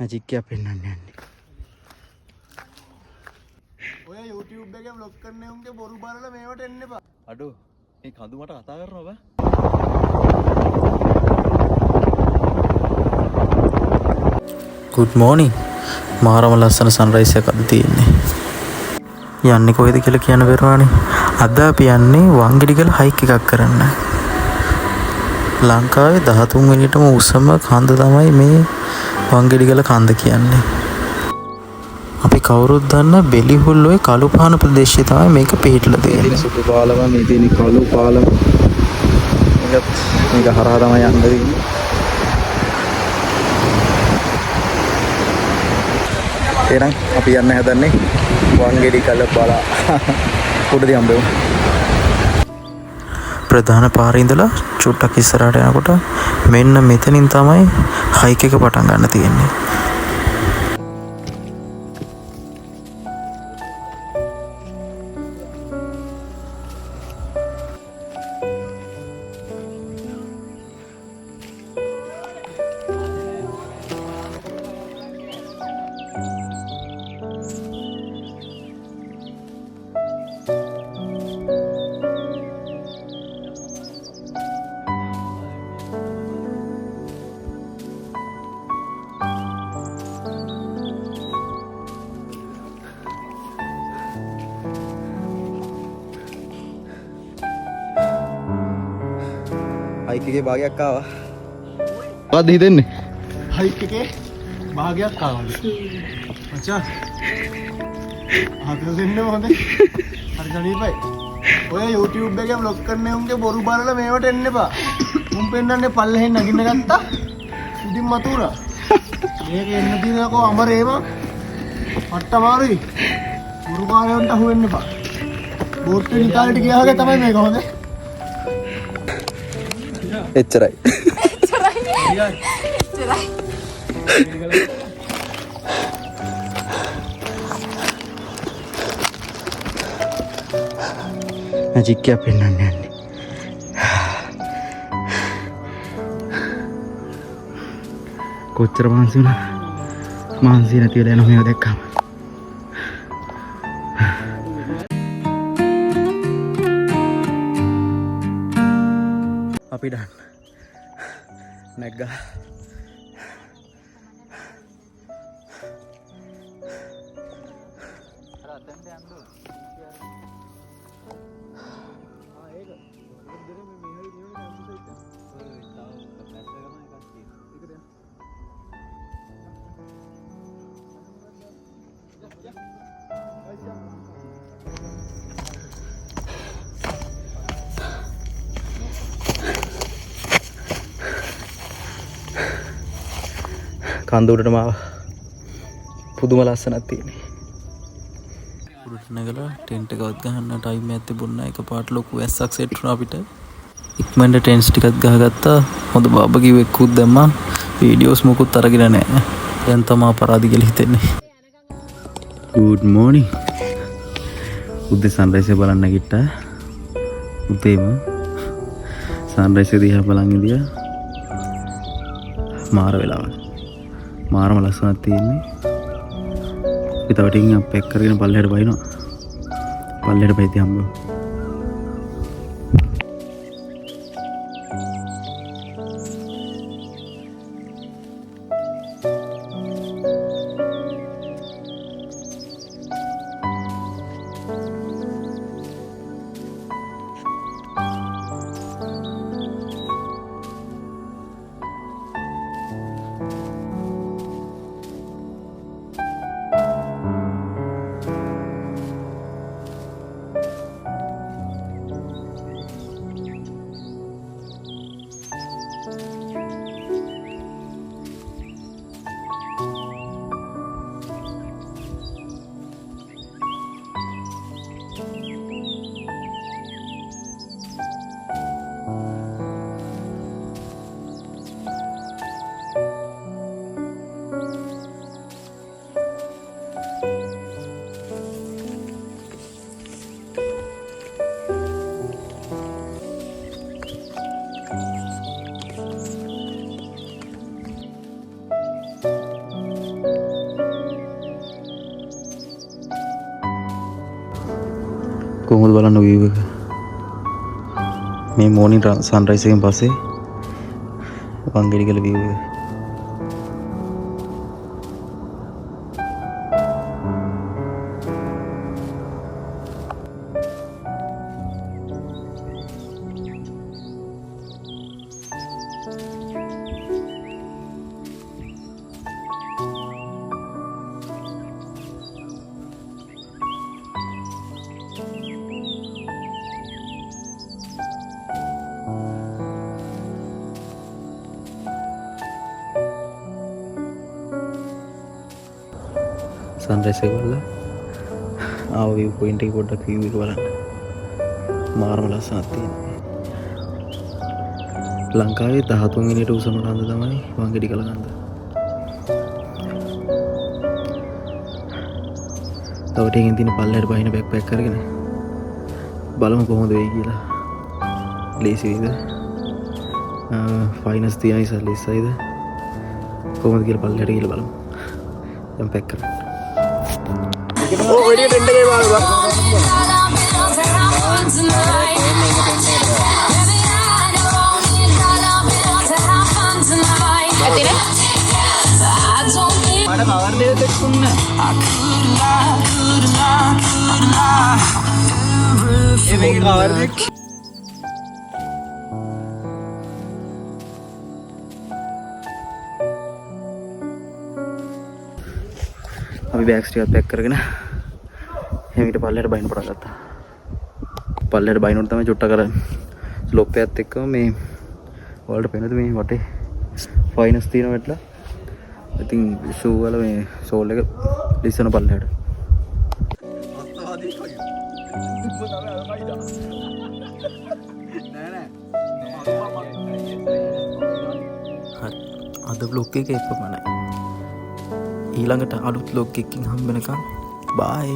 Magic එකක් පෙන්වන්න යන්නේ. ඔය YouTube එකේ vlog කරන උන්ගේ බොරු බලලා මේවට එන්න එපා. අඩෝ මේ කඳු මට කතා කරනවා බෑ. good morning. මාරම ලස්සන සන්රයිස් එකක් අද තියෙන්නේ. යන්නේ කොහෙද කියලා කියන්න බැරුණානේ. අද අපි යන්නේ වංගෙඩිගල හයික් එකක් කරන්න. ලංකාවේ 13 වෙනිටම උසම කන්ද තමයි මේ වංගෙඩිගල කන්ද කියන්නේ. අපි කවුරුත් දන්න බෙලිහුල්ලෝයේ කළුපාන ප්‍රදේශයේ තමයි මේක පිහිටලා තියෙන්නේ. සුදු පාලම මේ තියෙන කළු පාලම. මේක හරහා තමයි යන්න තියෙන්නේ. එහෙනම් අපි යන්න හදන්නේ වංගෙඩිගල බලා. උඩදී හම්බෙමු. ප්‍රධාන පාරේ ඉඳලා චුට්ටක් ඉස්සරහට යනකොට මෙන්න මෙතනින් තමයි හයික් එක පටන් ගන්න තියෙන්නේ. හයික් එකේ භාගයක් ආවා. මොකද්ද හිතෙන්නේ? හයික් එකේ භාගයක් ආවලු. මචං. ආතල් දෙන්න හොඳයි. හරි සනීපයි. ඔය YouTube එකේ vlog කරන උන්ගේ බොරු බලලා මේවට එන්න එපා. උන් පෙන්නන්නේ පල්ලෙහෙන් නගින්න ගත්තා. ඉතින් මතුරා. මේක එන්න දිනකෝ අමරේම පට්ට මාරුයි. බොරු කාරයන්ට අහු වෙන්න එපා. බෝට්ටේ නිකාලේට ගියාගේ තමයි මේක හොඳේ. එච්චරයි. මැජික් එකක් පෙන්වන්න යන්නේ. කොච්චර මහන්සි වුණා. මහන්සි නැති වෙලා යන මේව දැක්කම. අපි ඩන්. නැග්ගා. කන්ද උඩටම ආවා. පුදුම ලස්සනක් තියෙන්නේ. උඩට නැගලා ටෙන්ට් එකවත් ගහන්න ටයිම් එකක් තිබුණ නැහැ. එකපාරට ලොකු වැස්සක් සෙට් වුණා අපිට. ඉක්මනට ටෙන්ට්ස් ටිකක් ගහගත්තා. හොඳ බාබකියු එකකුත් දැම්මා. වීඩියෝස් මොකුත් අරගෙන නැහැ. දැන් තමයි අපරාධි කියලා හිතෙන්නේ. good morning. උදේ සන්රයිස් එක බලන්න නැගිට්ටා. උදේම සන්රයිස් එක දිහා බලන් ඉඳියා. මාර වෙලාවක්. මාරම ලස්සනක් තියෙන්නේ. අපි තව ටිකකින් අප් කරගෙන පල්ලෙහාට බහිනවා. පල්ලෙහාට බහිද්දි හම්බෙමු. කොහොමද බලන්න view එක මේ morning sunrise එකෙන් පස්සේ වංගෙඩිගල view එක sunrise එක බලලා ආව view point එක පොඩ්ඩක් view එක බලන්න මාරම ලස්සනක් තියෙනවා ලංකාවේ 13 වෙනියට උසම කන්ද තමයි වංගෙඩිගල කන්ද තව ටිකකින් තියෙන පල්ලෙහාට බහින බෑක්පැක් කරගෙන බලමු කොහොමද වෙයි කියලා ලේසියිද ෆයිනස් තියන නිසා ලේසියිද කොහොමද කියලා පල්ලෙහාට ගිහලා බලමු දැන් පැක් කරමු ඔය ටෙන්ට් එකේ බලන්න මට කවර් දෙක දෙක්කුන්න මේක කවර් දෙක අපි බෑග්ස් ටිකක් පැක් කරගෙන එමිට පල්ලෙහාට බහින්න පටන් ගත්තා. පල්ලෙහාට බහිනකොට තමයි චුට්ටක් අර ස්ලොප් එකත් එක්කම මේ ඔයාලට පේනද මේ වටේ ෆයිනස් තියෙන වැටලා. ඉතින් ෂූ වල මේ සෝල් එක ලිස්සන පල්ලෙහාට. අද බ්ලොග් එක එපමණයි. ඊළඟට අලුත් බ්ලොග් එකකින් හම්බ වෙනකම් බයි.